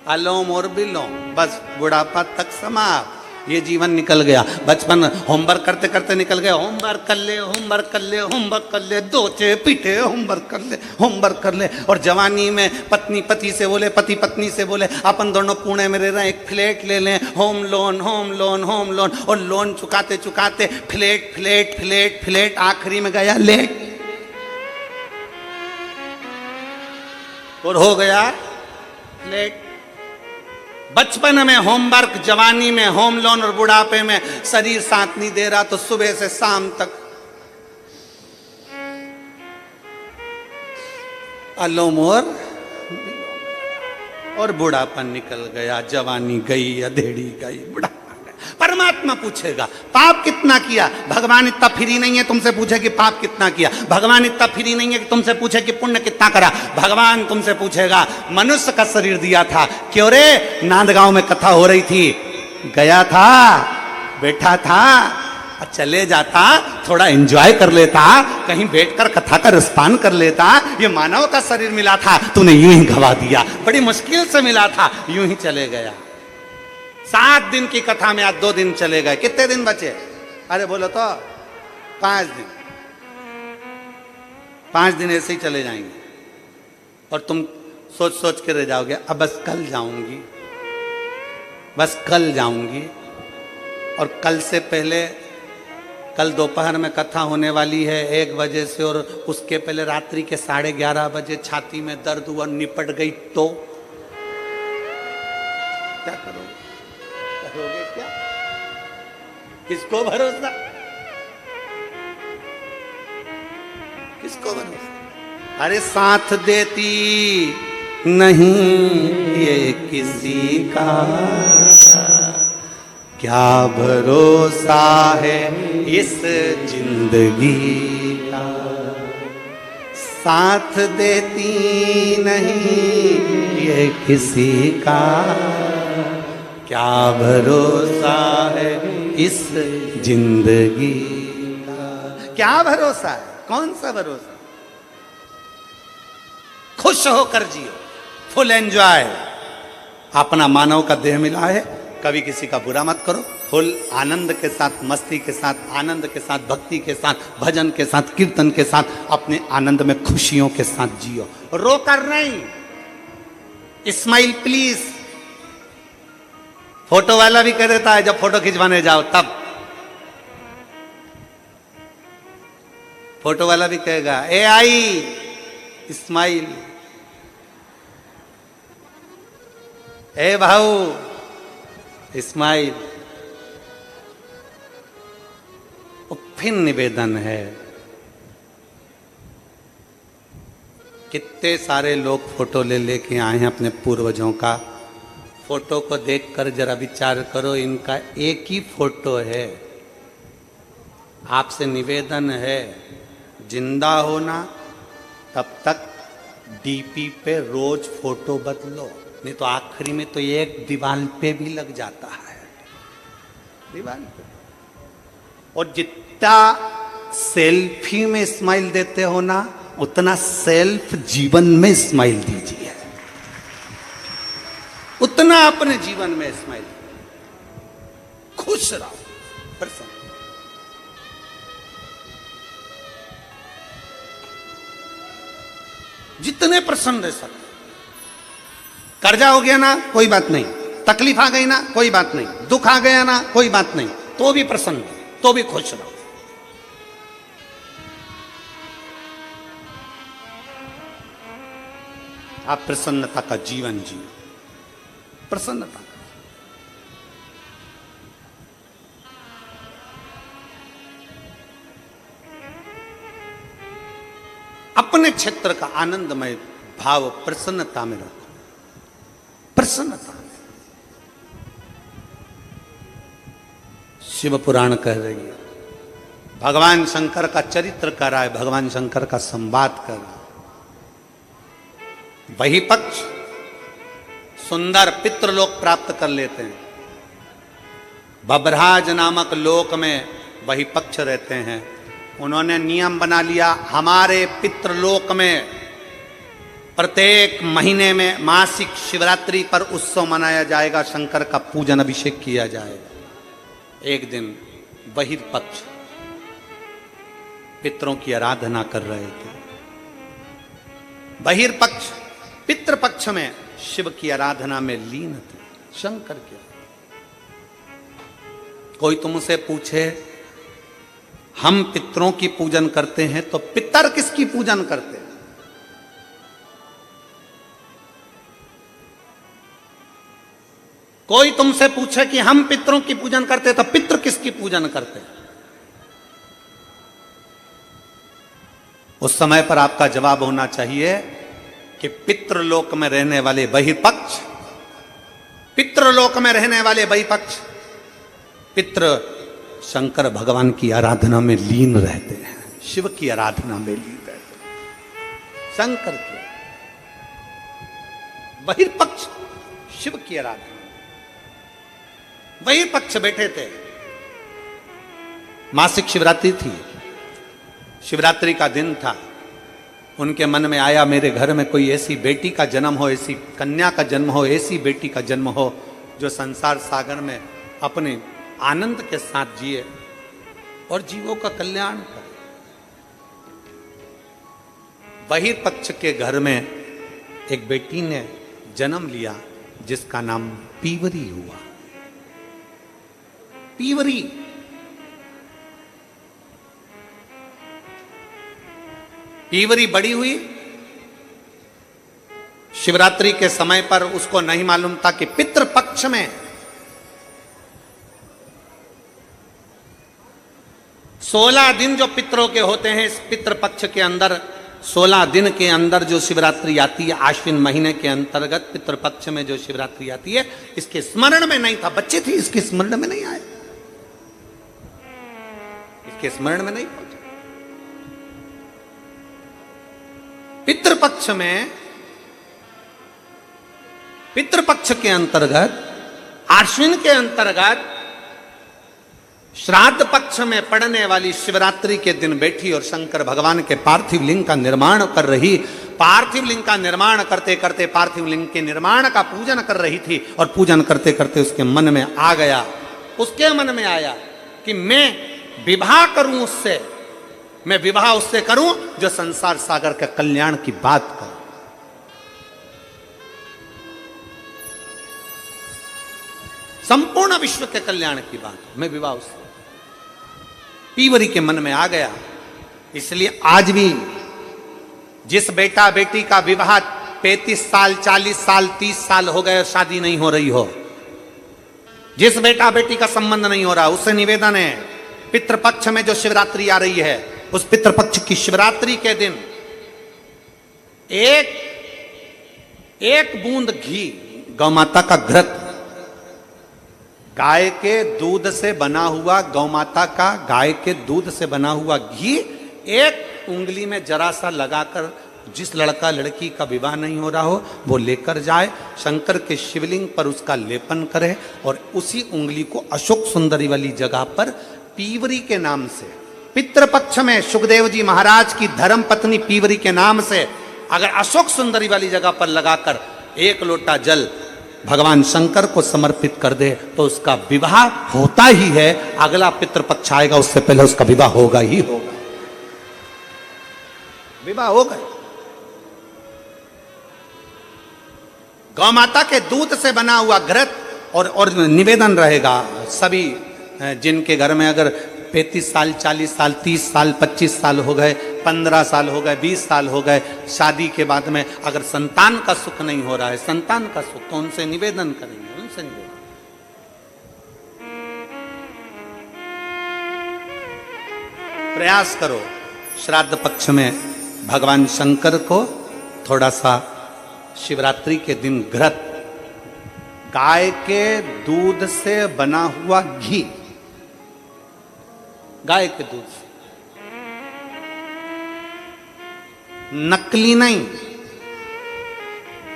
अलोम और बिलोम, बस बुढ़ापा तक समाप्त। ये जीवन निकल गया। बचपन होमवर्क करते करते निकल गया। होमवर्क कर ले, होमवर्क कर ले, होमवर्क कर ले, दोचे पीटे, होमवर्क कर ले, होमवर्क कर ले। और जवानी में पत्नी पति से बोले, पति पत्नी से बोले, अपन दोनों पुणे में रह रहे हैं, एक फ्लैट ले लें। Home loan, home loan, home loan, और लोन चुकाते चुकाते फ्लैट फ्लैट फ्लैट फ्लैट, आखिरी में गया लेट और हो गया फ्लैट। बचपन में होमवर्क, जवानी में होम लोन और बुढ़ापे में शरीर साथ नहीं दे रहा तो सुबह से शाम तक अलोम और बुढ़ापा निकल गया। जवानी गई, अधेड़ी गई, बुढ़ापा गया। परमात्मा पूछेगा पाप कितना किया? भगवान इतना फ्री नहीं है तुमसे पूछे कि पाप कितना किया। भगवान इतना फ्री नहीं है कि तुमसे पूछे कि पुण्य कितना करा। भगवान तुमसे पूछेगा मनुष्य का शरीर दिया था, क्यों रे? नांदगांव में कथा हो रही थी, गया था, बैठा था, चले जाता, थोड़ा एंजॉय कर लेता, कहीं बैठकर कथा का रसपान कर लेता। ये मानव का शरीर मिला था, तूने यूं ही गवा दिया, बड़ी मुश्किल से मिला था, यूं ही चले गया। 7 दिन की कथा में आज 2 दिन चले गए। कितने दिन बचे? अरे बोलो तो 5 दिन। 5 दिन ऐसे ही चले जाएंगे और तुम सोच सोच के रह जाओगे, अब बस कल जाऊंगी, बस कल जाऊंगी। और कल से पहले, कल दोपहर में कथा होने वाली है 1 बजे से, और उसके पहले रात्रि के 11:30 बजे छाती में दर्द हुआ, निपट गई तो क्या करोगे? करोगे क्या? किसको भरोसा? किसको भरोसा? अरे साथ देती नहीं ये किसी का, क्या भरोसा है इस जिंदगी का। साथ देती नहीं ये किसी का, क्या भरोसा है इस जिंदगी का। क्या भरोसा है? कौन सा भरोसा? खुश होकर जियो, फुल एंजॉय। अपना मानव का देह मिला है, कभी किसी का बुरा मत करो। फुल आनंद के साथ, मस्ती के साथ, आनंद के साथ, भक्ति के साथ, भजन के साथ, कीर्तन के साथ, अपने आनंद में खुशियों के साथ जियो, रोकर नहीं। Smile please. फोटो वाला भी कह देता है जब फोटो खिंचवाने जाओ तब, फोटो वाला भी कहेगा ए आई स्माइल, ए भाऊ स्माइल। फिर निवेदन है, कितने सारे लोग फोटो ले लेके आए हैं अपने पूर्वजों का। फोटो को देखकर जरा विचार करो, इनका एक ही फोटो है। आपसे निवेदन है, जिंदा होना तब तक डीपी पे रोज फोटो बदलो, नहीं तो आखिरी में तो एक दीवार पे भी लग जाता है, दीवार पे। और जितना सेल्फी में स्माइल देते हो ना, उतना सेल्फ जीवन में स्माइल दीजिए, उतना अपने जीवन में स्माइल। खुश रहो, प्रसन्न। जितने प्रसन्न रह सकते। कर्जा हो गया ना, कोई बात नहीं। तकलीफ आ गई ना, कोई बात नहीं। दुख आ गया ना, कोई बात नहीं। तो भी प्रसन्न, तो भी खुश रहो। आप प्रसन्नता का जीवन जियो, प्रसन्नता। अपने क्षेत्र का आनंदमय भाव प्रसन्नता में रखो, प्रसन्नता। शिव पुराण कह रही है, भगवान शंकर का चरित्र कर रहा है, भगवान शंकर का संवाद कर रहा है। वही पक्ष सुंदर पितृलोक प्राप्त कर लेते हैं। बभराज नामक लोक में वही पक्ष रहते हैं उन्होंने नियम बना लिया, हमारे पितृलोक में प्रत्येक महीने में मासिक शिवरात्रि पर उत्सव मनाया जाएगा, शंकर का पूजन अभिषेक किया जाएगा। एक दिन बहिर्पक्ष पितरों की आराधना कर रहे थे। बहिर्पक्ष पितृपक्ष में शिव की आराधना में लीन थे, शंकर के। कोई तुमसे पूछे हम पितरों की पूजन करते हैं, तो पितर किसकी पूजन करते हैं? कोई तुमसे पूछे कि हम पितरों की पूजन करते हैं, तो पितृ किसकी पूजन करते हैं? उस समय पर आपका जवाब होना चाहिए कि पितृलोक में रहने वाले बहिर्पक्ष, पितृलोक में रहने वाले बहिर्पक्ष पितृ शंकर भगवान की आराधना में लीन रहते हैं, शिव की आराधना में लीन रहते हैं। शंकर की बहिर्पक्ष शिव की आराधना। बहिर्पक्ष बैठे थे, मासिक शिवरात्रि थी, शिवरात्रि का दिन था। उनके मन में आया मेरे घर में कोई ऐसी बेटी का जन्म हो, ऐसी कन्या का जन्म हो, ऐसी बेटी का जन्म हो जो संसार सागर में अपने आनंद के साथ जिए और जीवों का कल्याण करे। बहिर्पक्ष के घर में एक बेटी ने जन्म लिया जिसका नाम पीवरी हुआ। पीवरी पीवरी बड़ी हुई। शिवरात्रि के समय पर उसको नहीं मालूम था कि पितृपक्ष में 16 दिन जो पितरों के होते हैं, इस पितृपक्ष के अंदर 16 दिन के अंदर जो शिवरात्रि आती है, आश्विन महीने के अंतर्गत पितृपक्ष में जो शिवरात्रि आती है, इसके स्मरण में नहीं था। बच्चे थे, इसके स्मरण में नहीं आए, इसके स्मरण में नहीं पहुंचा। पितृपक्ष में, पितृपक्ष के अंतर्गत, आश्विन के अंतर्गत श्राद्ध पक्ष में पड़ने वाली शिवरात्रि के दिन बैठी और शंकर भगवान के पार्थिव लिंग का निर्माण कर रही। पार्थिव लिंग का निर्माण करते करते पार्थिव लिंग के निर्माण का पूजन कर रही थी और पूजन करते करते उसके मन में आ गया, उसके मन में आया कि मैं विवाह करूं उससे, मैं विवाह उससे करूं जो संसार सागर के कल्याण की बात करे। संपूर्ण विश्व के कल्याण की बात, मैं विवाह उससे। पीवरी के मन में आ गया। इसलिए आज भी जिस बेटा बेटी का विवाह 35 साल, 40 साल, 30 साल हो गए और शादी नहीं हो रही हो, जिस बेटा बेटी का संबंध नहीं हो रहा, उससे निवेदन है, पितृपक्ष में जो शिवरात्रि आ रही है, उस पितृपक्ष की शिवरात्रि के दिन एक बूंद घी, गौमाता का घृत, गाय के दूध से बना हुआ, गौमाता का गाय के दूध से बना हुआ घी एक उंगली में जरा सा लगाकर, जिस लड़का लड़की का विवाह नहीं हो रहा हो वो लेकर जाए, शंकर के शिवलिंग पर उसका लेपन करे और उसी उंगली को अशोक सुंदरी वाली जगह पर पीवरी के नाम से, पितृपक्ष में सुखदेव जी महाराज की धर्म पत्नी पीवरी के नाम से अगर अशोक सुंदरी वाली जगह पर लगाकर एक लोटा जल भगवान शंकर को समर्पित कर दे तो उसका विवाह होता ही है। अगला पितृपक्ष आएगा उससे पहले उसका विवाह होगा ही होगा, विवाह होगा। गौमाता के दूध से बना हुआ घृत और निवेदन रहेगा सभी जिनके घर में अगर 35 साल, 40 साल, 30 साल, 25 साल हो गए, 15 साल हो गए, 20 साल हो गए, शादी के बाद में अगर संतान का सुख नहीं हो रहा है, संतान का सुख, तो उनसे निवेदन करेंगे, उनसे निवेदन। प्रयास करो श्राद्ध पक्ष में भगवान शंकर को थोड़ा सा शिवरात्रि के दिन घृत, गाय के दूध से बना हुआ घी, गाय के दूध से, नकली नहीं।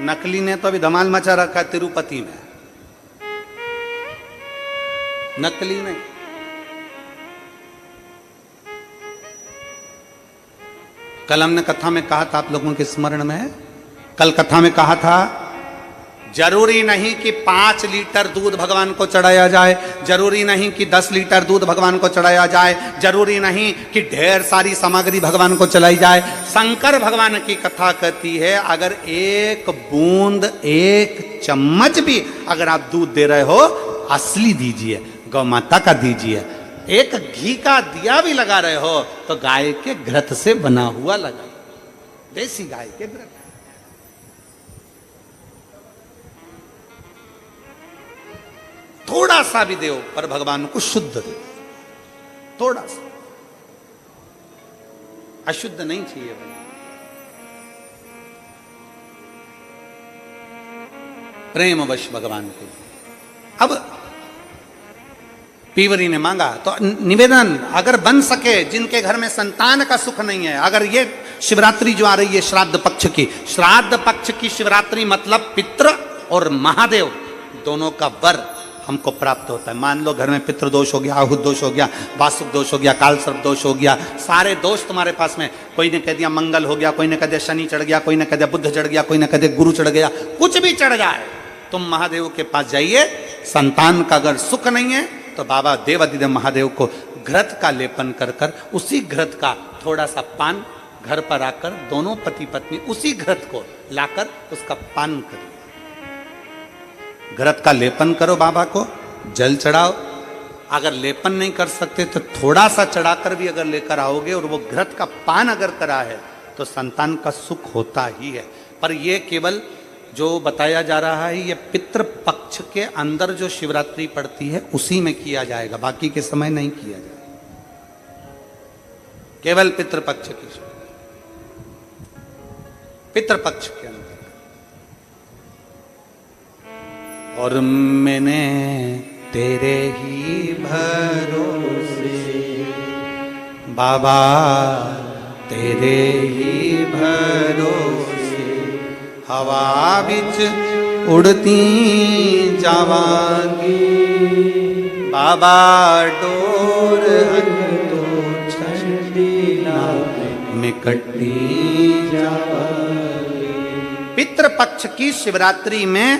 नकली ने तो अभी धमाल मचा रखा है तिरुपति में, नकली नहीं। कल हमने कथा में कहा था, आप लोगों के स्मरण में है, कल कथा में कहा था जरूरी नहीं कि 5 लीटर दूध भगवान को चढ़ाया जाए, जरूरी नहीं कि 10 लीटर दूध भगवान को चढ़ाया जाए, जरूरी नहीं कि ढेर सारी सामग्री भगवान को चलाई जाए। शंकर भगवान की कथा कहती है अगर एक बूंद, एक चम्मच भी अगर आप दूध दे रहे हो, असली दीजिए, गौ माता का दीजिए। एक घी का दिया भी लगा रहे हो तो गाय के घृत से बना हुआ लगाइए, देसी गाय के घृत। थोड़ा सा भी दो पर भगवान को शुद्ध दो, थोड़ा सा, अशुद्ध नहीं चाहिए भाई। प्रेमवश भगवान के। अब पीवरी ने मांगा तो निवेदन अगर बन सके, जिनके घर में संतान का सुख नहीं है, अगर ये शिवरात्रि जो आ रही है श्राद्ध पक्ष की, श्राद्ध पक्ष की शिवरात्रि मतलब पितृ और महादेव दोनों का वर हमको प्राप्त होता है। मान लो घर में पितृदोष हो गया, आहुत दोष हो गया, वासुक दोष हो गया, काल सर्प दोष हो गया, सारे दोष तुम्हारे पास में, कोई ने कह दिया मंगल हो गया, कोई ने कह दिया शनि चढ़ गया, कोई ने कह दिया बुध चढ़ गया, कोई ने कह दिया गुरु चढ़ गया, कुछ भी चढ़ जाए, तुम महादेव के पास जाइए। संतान का अगर सुख नहीं है तो बाबा देवादिदेव महादेव को घृत का लेपन कर कर, उसी घृत का थोड़ा सा पान घर पर आकर दोनों पति पत्नी उसी घृत को लाकर उसका पान करिए। घृत का लेपन करो, बाबा को जल चढ़ाओ। अगर लेपन नहीं कर सकते तो थोड़ा सा चढ़ाकर भी अगर लेकर आओगे और वो घृत का पान अगर करा है तो संतान का सुख होता ही है। पर ये केवल जो बताया जा रहा है ये पितृपक्ष के अंदर जो शिवरात्रि पड़ती है उसी में किया जाएगा, बाकी के समय नहीं किया जाएगा। केवल पितृपक्ष की, पितृपक्ष के अंदर। और मैंने तेरे ही भरोसे बाबा, तेरे ही भरोसे हवा बिच उड़ती जावांगी, बाबा डोर तो छंडीला में कटी जावांगी। पितृपक्ष की शिवरात्रि में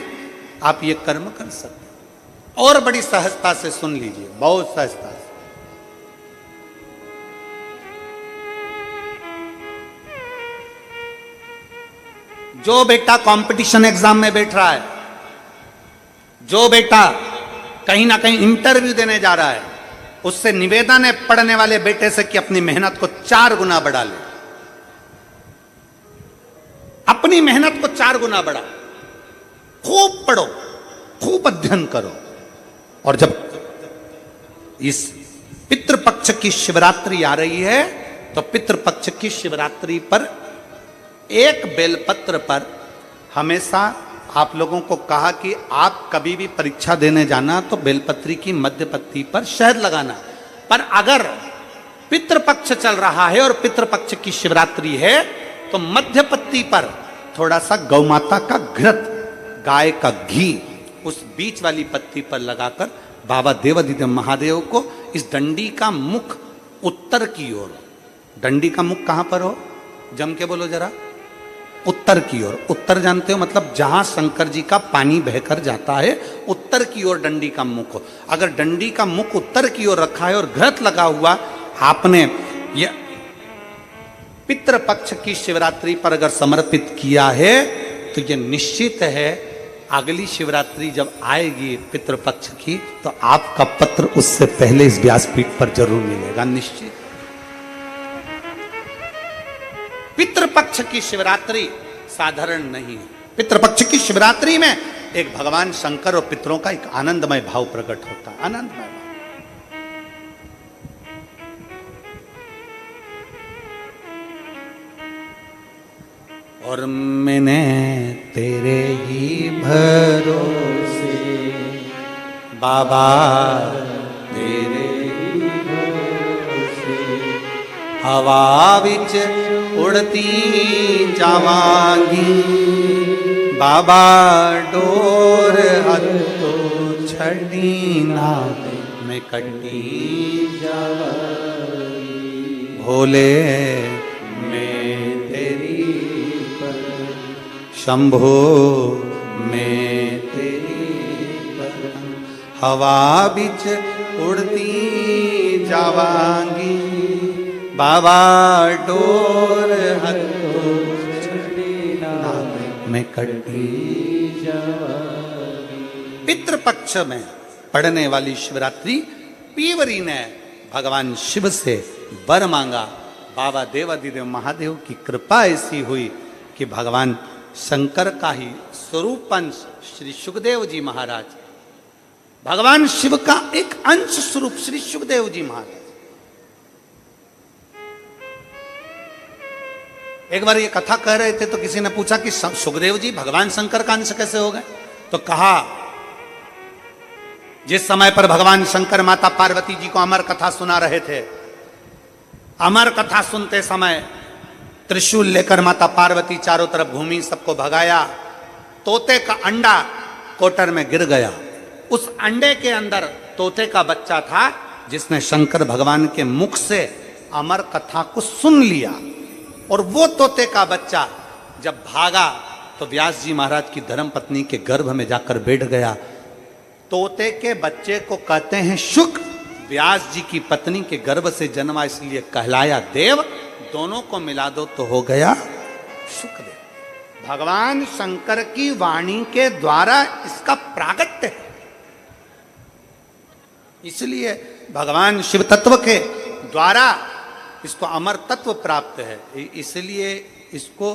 आप ये कर्म कर सकते हैं। और बड़ी सहजता से सुन लीजिए, बहुत सहजता से। जो बेटा कंपटीशन एग्जाम में बैठ रहा है, जो बेटा कहीं ना कहीं इंटरव्यू देने जा रहा है, उससे निवेदन है पढ़ने वाले बेटे से कि अपनी मेहनत को 4 गुना बढ़ा ले। अपनी मेहनत को 4 गुना बढ़ा, खूब पढ़ो, खूब अध्ययन करो। और जब इस पितृपक्ष की शिवरात्रि आ रही है तो पितृपक्ष की शिवरात्रि पर एक बेलपत्र पर हमेशा आप लोगों को कहा कि आप कभी भी परीक्षा देने जाना तो बेलपत्री की मध्य पत्ती पर शहद लगाना। पर अगर पितृपक्ष चल रहा है और पितृपक्ष की शिवरात्रि है तो मध्य पत्ती पर थोड़ा सा गौमाता का घृत, गाय का घी उस बीच वाली पत्ती पर लगाकर बाबा देवादिदेव महादेव को इस डंडी का मुख उत्तर की ओर, डंडी का मुख कहां पर हो, जम के बोलो जरा, उत्तर की ओर। उत्तर जानते हो मतलब जहां शंकर जी का पानी बहकर जाता है, उत्तर की ओर डंडी का मुख हो। अगर डंडी का मुख उत्तर की ओर रखा है और घृत लगा हुआ आपने ये पितृपक्ष की शिवरात्रि पर अगर समर्पित किया है तो ये निश्चित है अगली शिवरात्रि जब आएगी पितृपक्ष की तो आपका पत्र उससे पहले इस व्यासपीठ पर जरूर मिलेगा, निश्चित। पितृपक्ष की शिवरात्रि साधारण नहीं है। पितृपक्ष की शिवरात्रि में एक भगवान शंकर और पितरों का एक आनंदमय भाव प्रकट होता है, आनंदमय भाव। और मैंने तेरे ही भरोसे बाबा, तेरे ही भरोसे हवा विच उड़ती जावांगी, बाबा डोर हतो छड़ी ना में कटी जावांगी, भोले में शंभो में तेरी हवा बिच उड़ती जावांगी, बाबा डोर हथो में कटी जावांगी। पितृपक्ष में पड़ने वाली शिवरात्रि पीवरी ने भगवान शिव से वर मांगा। बाबा देवाधिदेव महादेव की कृपा ऐसी हुई कि भगवान शंकर का ही स्वरूप अंश श्री सुखदेव जी महाराज, भगवान शिव का एक अंश स्वरूप श्री सुखदेव जी महाराज। एक बार ये कथा कह रहे थे तो किसी ने पूछा कि सुखदेव जी भगवान शंकर का अंश कैसे हो गए? तो कहा, जिस समय पर भगवान शंकर माता पार्वती जी को अमर कथा सुना रहे थे, अमर कथा सुनते समय त्रिशूल लेकर माता पार्वती चारों तरफ घूमी, सबको भगाया। तोते का अंडा कोटर में गिर गया। उस अंडे के अंदर तोते का बच्चा था, जिसने शंकर भगवान के मुख से अमर कथा को सुन लिया। और वो तोते का बच्चा जब भागा तो व्यास जी महाराज की धर्मपत्नी के गर्भ में जाकर बैठ गया। तोते के बच्चे को कहते हैं शुक, व्यास जी की पत्नी के गर्भ से जन्मा इसलिए कहलाया देव। दोनों को मिला दो तो हो गया शुकदेव। भगवान शंकर की वाणी के द्वारा इसका प्रागट्य है, इसलिए भगवान शिव तत्व के द्वारा इसको अमर तत्व प्राप्त है। इसलिए इसको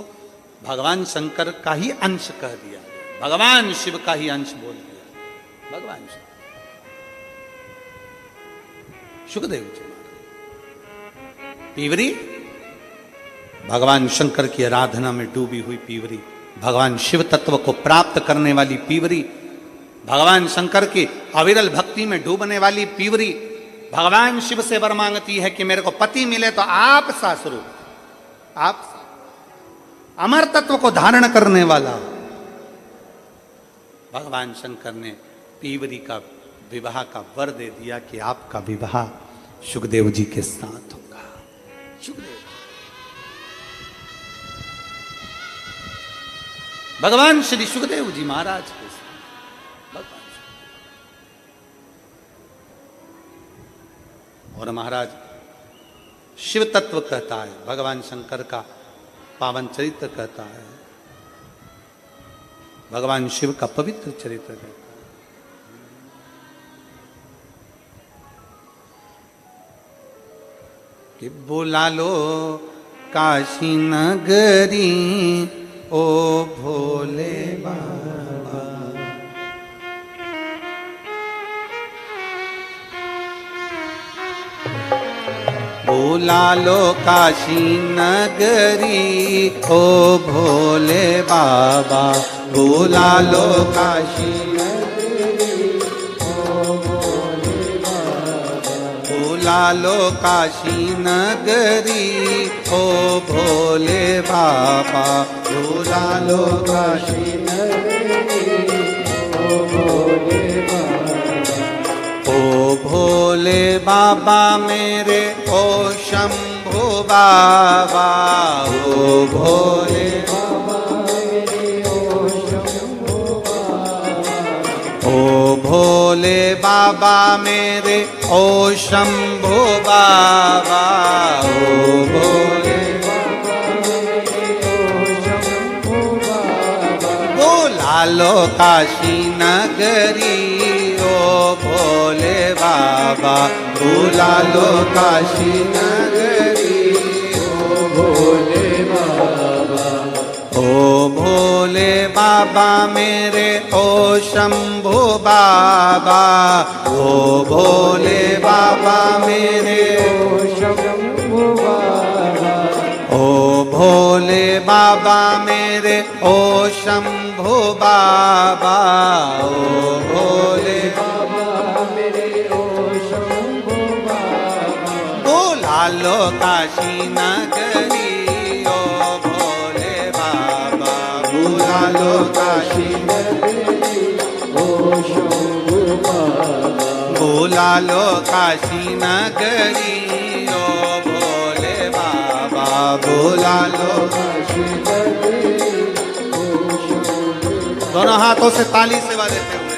भगवान शंकर का ही अंश कह दिया, भगवान शिव का ही अंश बोल दिया। भगवान शिव सुखदेव जी पीवरी, भगवान शंकर की आराधना में डूबी हुई पीवरी, भगवान शिव तत्व को प्राप्त करने वाली पीवरी, भगवान शंकर की अविरल भक्ति में डूबने वाली पीवरी, भगवान शिव से वर मांगती है कि मेरे को पति मिले तो आप सा स्वरूप, आप अमर तत्व को धारण करने वाला। भगवान शंकर ने पीवरी का विवाह का वर दे दिया कि आपका विवाह सुखदेव जी के साथ होगा। सुखदेव भगवान श्री सुखदेव जी महाराज के साथ, भगवान और महाराज शिव तत्व कहता है, भगवान शंकर का पावन चरित्र कहता है, भगवान शिव का पवित्र चरित्र कहता है। कि बुला लो काशी नगरी ओ भोले बाबा, बुला लो काशी नगरी ओ भोले बाबा, बुला लो काशी नगरी ओ भोले बाबा, बुला लो काशी नगरी ओ भोले बाबा, बुला लो काशी नगरी ओ भोले बाबा। ओ भोले बाबा मेरे ओ शंभु बाबा, ओ भोले बाबा मेरे ओ शंभु बाबा, ओ भोले बाबा मेरे ओ शंभु बाबा, ओ भोले लो काशी नगरी ओ भोले बाबा, बुला लो काशी नगरी ओ भोले बाबा। ओ भोले बाबा मेरे ओ शंभु बाबा, ओ भोले बाबा मेरे ओ शंभु बाबा, ओ भोले बाबा मेरे ओ शंभु बाबा, ओ भोले बाबा मेरे ओ शंभु बाबा। बुला लो काशी नगरी ओ भोले बाबा, बुला लो काशी नगरी ओ शंभु बाबा, बुला लो काशी नगरी ओ भोले बाबा, बुला लो काशी नगरी ओ दोनों हाथों से ताली सेवा देते हुए